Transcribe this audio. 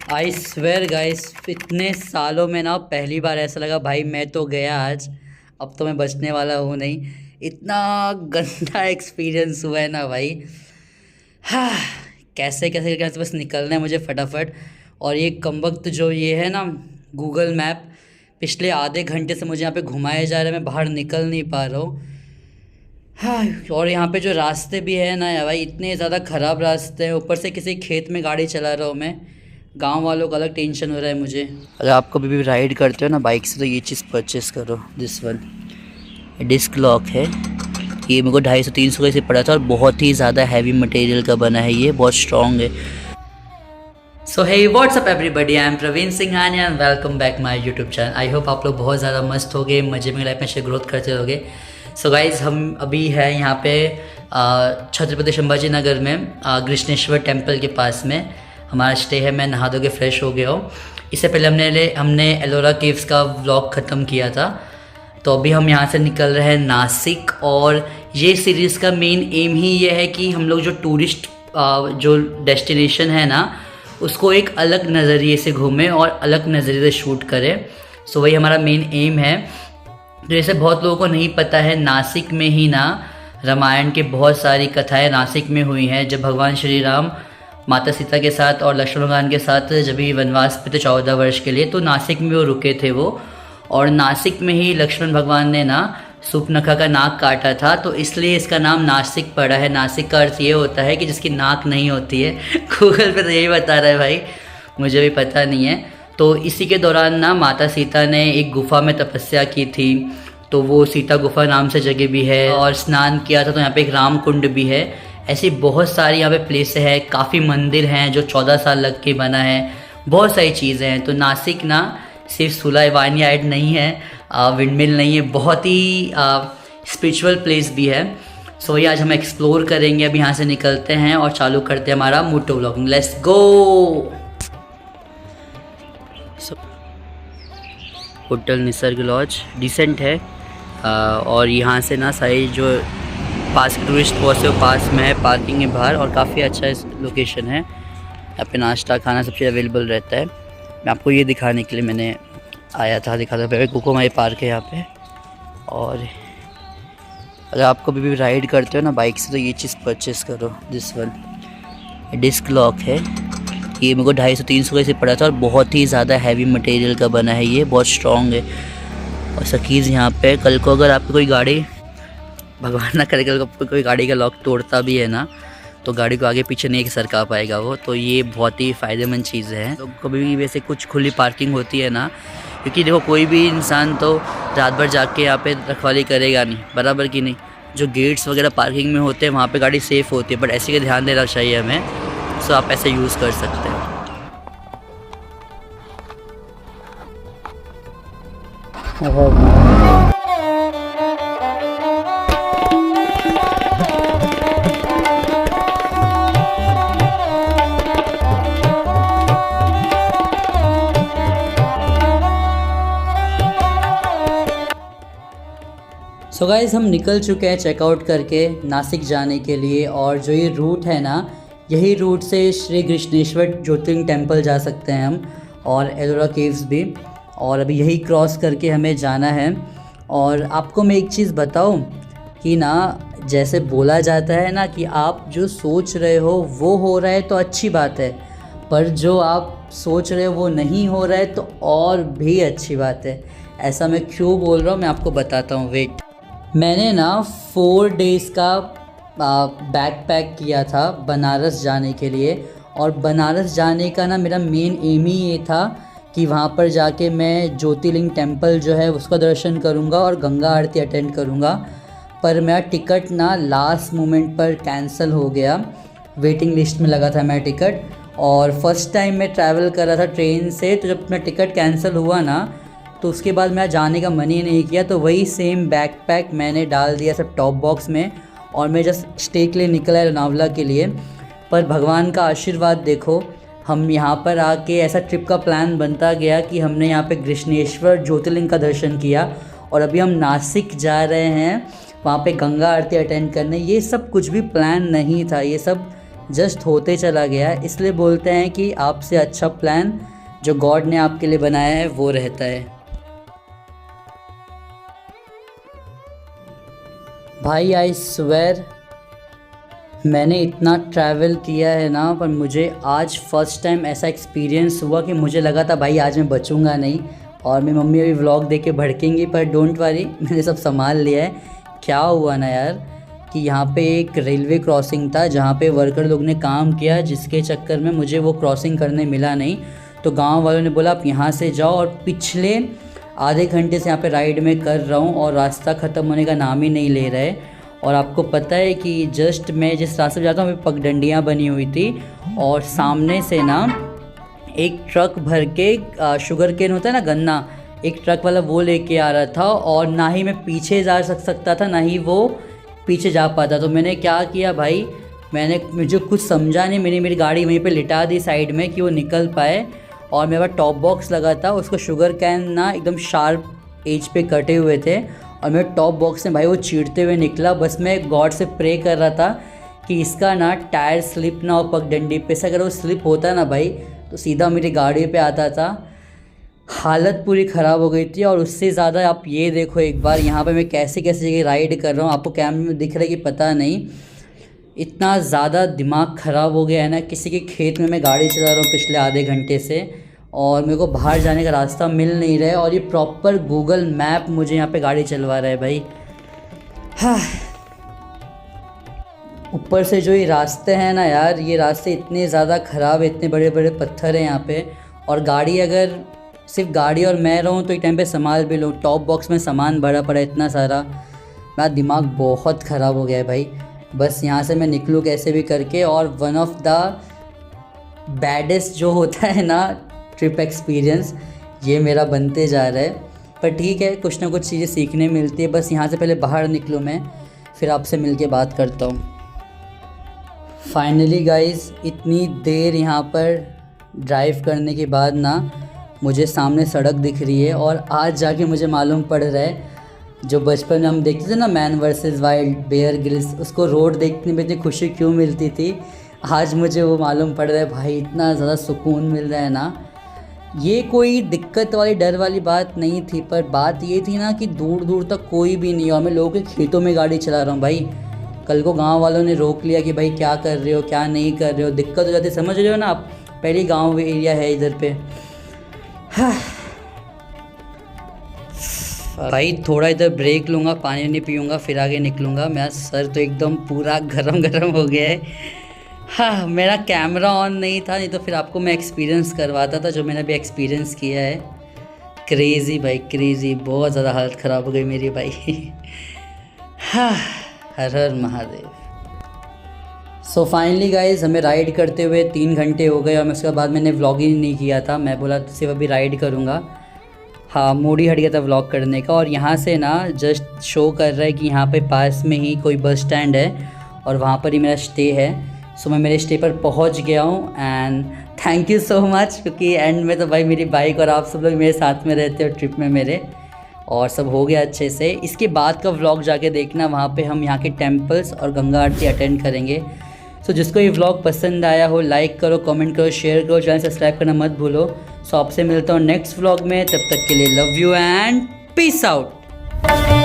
I swear guys, इतने सालों में ना पहली बार ऐसा लगा भाई मैं तो गया आज, अब तो मैं बचने वाला हूँ नहीं। इतना गंदा एक्सपीरियंस हुआ है ना भाई। हाँ, कैसे कैसे करके यहाँ से बस निकलना है मुझे फटाफट। और ये कमबख्त जो ये है ना गूगल मैप, पिछले आधे घंटे से मुझे यहाँ पे घुमाया जा रहा है, मैं बाहर निकल नहीं पा रहा हूँ। हाँ, और यहाँ पे जो रास्ते भी है ना यार भाई, इतने ज़्यादा ख़राब रास्ते हैं, ऊपर से किसी खेत में गाड़ी चला रहा हूँ मैं। गांव वालों का अलग टेंशन हो रहा है मुझे। अगर आप कभी भी राइड करते हो ना बाइक से तो ये चीज़ परचेस करो, दिस वन। डिस्क लॉक है, ये मेरे को 250-300 का से पड़ा था और बहुत ही ज़्यादा हैवी मटेरियल का बना है, ये बहुत स्ट्रॉन्ग है। So hey what's up everybody, I am Praveen Singhania and welcome back my YouTube channel. I hope आप लोग बहुत ज़्यादा मस्त हो गए, मज़े में लाइफ में से ग्रोथ करते रहोगे। सो गाइज़, हम अभी है यहाँ पे छत्रपति संभाजी नगर में कृष्णेश्वर टेम्पल के पास में हमारा स्टे है। मैं नहा धो के फ्रेश हो गया हूँ। इससे पहले हमने एलोरा केव्स का व्लॉग ख़त्म किया था। तो अभी हम यहाँ से निकल रहे हैं नासिक, और ये सीरीज़ का मेन एम ही ये है कि हम लोग जो टूरिस्ट जो डेस्टिनेशन है ना उसको एक अलग नज़रिए से घूमें और अलग नज़रिए से शूट करें। सो वही हमारा मेन एम है। तो जैसे बहुत लोगों को नहीं पता है, नासिक में ही ना रामायण के बहुत सारी कथाएं नासिक में हुई हैं। जब भगवान श्री राम माता सीता के साथ और लक्ष्मण भगवान के साथ जब भी वनवास पे थे 14 वर्ष के लिए, तो नासिक में वो रुके थे वो। और नासिक में ही लक्ष्मण भगवान ने ना सूर्पनखा का नाक काटा था, तो इसलिए इसका नाम नासिक पड़ा है। नासिक का अर्थ ये होता है कि जिसकी नाक नहीं होती है। गूगल पे तो यही बता रहा है भाई, मुझे भी पता नहीं है। तो इसी के दौरान ना माता सीता ने एक गुफा में तपस्या की थी, तो वो सीता गुफा नाम से जगह भी है। और स्नान किया था तो यहाँ पे एक राम कुंड भी है। ऐसी बहुत सारी यहाँ पे प्लेस है, काफ़ी मंदिर हैं जो 14 साल लग के बना है, बहुत सारी चीज़ें हैं। तो नासिक ना सिर्फ सुलाइवानी आइड नहीं है, विंडमिल नहीं है, बहुत ही स्पिरिचुअल प्लेस भी है। सो ये आज हम एक्सप्लोर करेंगे। अभी यहाँ से निकलते हैं और चालू करते हैं हमारा motto vlogging. Let's go. Hotel Nisarg lodge decent है, और यहाँ से ना सारी जो पास टूरिस्ट स्पॉट है वो पास में है, पार्किंग है बाहर, और काफ़ी अच्छा लोकेशन है। यहाँ पे नाश्ता खाना सब चीज़ अवेलेबल रहता है। मैं आपको ये दिखाने के लिए मैंने आया था, दिखाता था। कुकुमाई पार्क है यहाँ पे। और अगर आप कभी भी राइड करते हो ना बाइक से तो ये चीज़ परचेस करो, दिस वन। डिस्क लॉक है, ये मेरे को 250-300 का से पड़ा था और बहुत ही ज़्यादा हैवी मटेरियल का बना है, ये बहुत स्ट्रॉन्ग है। और सकीज़ यहाँ पे, कल को अगर आपकी कोई गाड़ी, भगवान ना करे कल को कोई गाड़ी का लॉक तोड़ता भी है ना, तो गाड़ी को आगे पीछे नहीं सरका पाएगा वो। तो ये बहुत ही फ़ायदेमंद चीज़ है। तो कभी भी वैसे कुछ खुली पार्किंग होती है ना, क्योंकि देखो कोई भी इंसान तो रात भर जाके यहाँ पे रखवाली करेगा नहीं, बराबर की नहीं। जो गेट्स वगैरह पार्किंग में होते हैं वहाँ पे गाड़ी सेफ़ होती है, बट ऐसे का ध्यान देना चाहिए हमें। सो आप ऐसे यूज़ कर सकते हैं। सो गाइज़, हम निकल चुके हैं चेकआउट करके नासिक जाने के लिए। और जो ये रूट है ना, यही रूट से श्री कृष्णेश्वर ज्योतिर्लिंग टेम्पल जा सकते हैं हम, और एलोरा केव्स भी। और अभी यही क्रॉस करके हमें जाना है। और आपको मैं एक चीज़ बताऊं कि ना, जैसे बोला जाता है ना कि आप जो सोच रहे हो वो हो रहा है तो अच्छी बात है, पर जो आप सोच रहे हो वो नहीं हो रहा है तो और भी अच्छी बात है। ऐसा मैं क्यों बोल रहा हूँ मैं आपको बताता हूँ, वेट। मैंने ना 4 डेज़ का बैकपैक किया था बनारस जाने के लिए। और बनारस जाने का ना मेरा मेन एम ही ये था कि वहाँ पर जाके मैं ज्योतिर्लिंग टेम्पल जो है उसका दर्शन करूँगा और गंगा आरती अटेंड करूँगा। पर मेरा टिकट ना लास्ट मोमेंट पर कैंसिल हो गया, वेटिंग लिस्ट में लगा था मेरा टिकट। और फर्स्ट टाइम मैं ट्रैवल कर रहा था ट्रेन से, तो जब मेरा टिकट कैंसिल हुआ ना तो उसके बाद मेरा जाने का मन ही नहीं किया। तो वही सेम बैकपैक मैंने डाल दिया सब टॉप बॉक्स में, और मैं जस्ट स्टे के लिए निकला लोनावला के लिए। पर भगवान का आशीर्वाद देखो, हम यहाँ पर आके ऐसा ट्रिप का प्लान बनता गया कि हमने यहाँ पे कृष्णेश्वर ज्योतिर्लिंग का दर्शन किया, और अभी हम नासिक जा रहे हैं वहाँ पे गंगा आरती अटेंड करने। ये सब कुछ भी प्लान नहीं था, ये सब जस्ट होते चला गया। इसलिए बोलते हैं कि आपसे अच्छा प्लान जो गॉड ने आपके लिए बनाया है वो रहता है। भाई आई स्वेर मैंने इतना ट्रैवल किया है ना, पर मुझे आज फर्स्ट टाइम ऐसा एक्सपीरियंस हुआ कि मुझे लगा था भाई आज मैं बचूंगा नहीं, और मेरी मम्मी अभी व्लॉग देख के भड़केंगी, पर डोंट वरी मैंने सब संभाल लिया है। क्या हुआ ना यार कि यहाँ पे एक रेलवे क्रॉसिंग था जहाँ पे वर्कर लोग ने काम किया, जिसके चक्कर में मुझे वो क्रॉसिंग करने मिला नहीं। तो गांव वालों ने बोला आप यहाँ से जाओ, और पिछले आधे घंटे से यहाँ पे राइड में कर रहा हूँ और रास्ता ख़त्म होने का नाम ही नहीं ले रहे। और आपको पता है कि जस्ट मैं जिस रास्ते पर जाता हूँ वहाँ पगडंडियाँ बनी हुई थी, और सामने से ना एक ट्रक भर के शुगर केन होता है ना, गन्ना, एक ट्रक वाला वो लेके आ रहा था, और ना ही मैं पीछे जा सकता था ना ही वो पीछे जा पाता। तो मैंने क्या किया भाई, मुझे कुछ समझा नहीं, मेरी गाड़ी वहीं पे लिटा दी साइड में कि वो निकल पाए। और मेरे पास टॉप बॉक्स लगा था, उसको शुगर कैन ना एकदम शार्प एज पे कटे हुए थे, और मेरे टॉप बॉक्स में भाई वो चीरते हुए निकला। बस मैं गॉड से प्रे कर रहा था कि इसका ना टायर स्लिप ना हो पगडंडी पे से। अगर वो स्लिप होता ना भाई तो सीधा मेरी गाड़ी पे आता था। हालत पूरी ख़राब हो गई थी। और उससे ज़्यादा आप ये देखो एक बार यहाँ पे मैं कैसे कैसे जगह राइड कर रहा हूँ, आपको कैमरे में दिख रहा है कि पता नहीं, इतना ज़्यादा दिमाग ख़राब हो गया है ना। किसी के खेत में मैं गाड़ी चला रहा हूँ पिछले आधे घंटे से, और मेरे को बाहर जाने का रास्ता मिल नहीं रहा है, और ये प्रॉपर गूगल मैप मुझे यहाँ पे गाड़ी चलवा रहा है भाई। हाँ, ऊपर से जो ये रास्ते हैं ना यार, ये रास्ते इतने ज़्यादा ख़राब है, इतने बड़े बड़े पत्थर हैं यहाँ पे। और गाड़ी अगर सिर्फ गाड़ी और मैं रहूँ तो एक टाइम पे संभाल भी लूँ, टॉप बॉक्स में सामान भरा पड़ा इतना सारा। मेरा दिमाग बहुत ख़राब हो गया है भाई। बस यहाँ से मैं निकलूँ कैसे भी करके। और वन ऑफ द बैडेस्ट जो होता है ना ट्रिप एक्सपीरियंस, ये मेरा बनते जा रहा है। पर ठीक है, कुछ ना कुछ चीज़ें सीखने मिलती है। बस यहाँ से पहले बाहर निकलूँ मैं, फिर आपसे मिल के बात करता हूँ। फाइनली गाइज़, इतनी देर यहाँ पर ड्राइव करने के बाद ना मुझे सामने सड़क दिख रही है, और आज जाके मुझे मालूम पड़ रहा है जो बचपन में हम देखते थे ना man versus wild, Bear Grylls, उसको रोड देखने में इतनी खुशी क्यों मिलती थी, आज मुझे वो मालूम पड़ रहा है भाई। इतना ज़्यादा सुकून मिल रहा है ना। ये कोई दिक्कत वाली डर वाली बात नहीं थी, पर बात ये थी ना कि दूर दूर तक कोई भी नहीं, और मैं लोगों के खेतों में गाड़ी चला रहा हूँ भाई। कल को गांव वालों ने रोक लिया कि भाई क्या कर रहे हो क्या नहीं कर रहे हो, दिक्कत हो जाती, समझ रहे हो ना आप। पहले गाँव एरिया है इधर पे। हाँ भाई, थोड़ा इधर ब्रेक लूँगा, पानी नहीं पीऊँगा, फिर आगे निकलूँगा। मेरा सर तो एकदम पूरा गरम गरम हो गया है। हाँ, मेरा कैमरा ऑन नहीं था, नहीं तो फिर आपको मैं एक्सपीरियंस करवाता था जो मैंने अभी एक्सपीरियंस किया है। क्रेज़ी भाई, क्रेज़ी, बहुत ज़्यादा हालत ख़राब हो गई मेरी भाई। हाँ, हर हर महादेव। सो फाइनली गाइज़, हमें राइड करते हुए 3 घंटे हो गए, और उसके बाद मैंने व्लॉग ही नहीं किया था। मैं बोला सिर्फ अभी राइड करूँगा। हाँ, मूड ही हट गया था व्लॉग करने का। और यहाँ से ना जस्ट शो कर रहा है कि यहाँ पे पास में ही कोई बस स्टैंड है, और वहाँ पर ही मेरा स्टे है। सो मैं मेरे स्टे पर पहुँच गया हूँ, and thank you so much, क्योंकि एंड में तो भाई मेरी बाइक और आप सब लोग मेरे साथ में रहते हो ट्रिप में मेरे, और सब हो गया अच्छे से। इसके बाद का व्लॉग जाके देखना, वहाँ पे हम यहाँ के टेम्पल्स और गंगा आरती अटेंड करेंगे। सो जिसको ये व्लॉग पसंद आया हो, लाइक करो, कमेंट करो, शेयर करो, चैनल सब्सक्राइब करना मत भूलो। सो आपसे मिलता हूँ नेक्स्ट व्लॉग में, तब तक के लिए love you and peace out.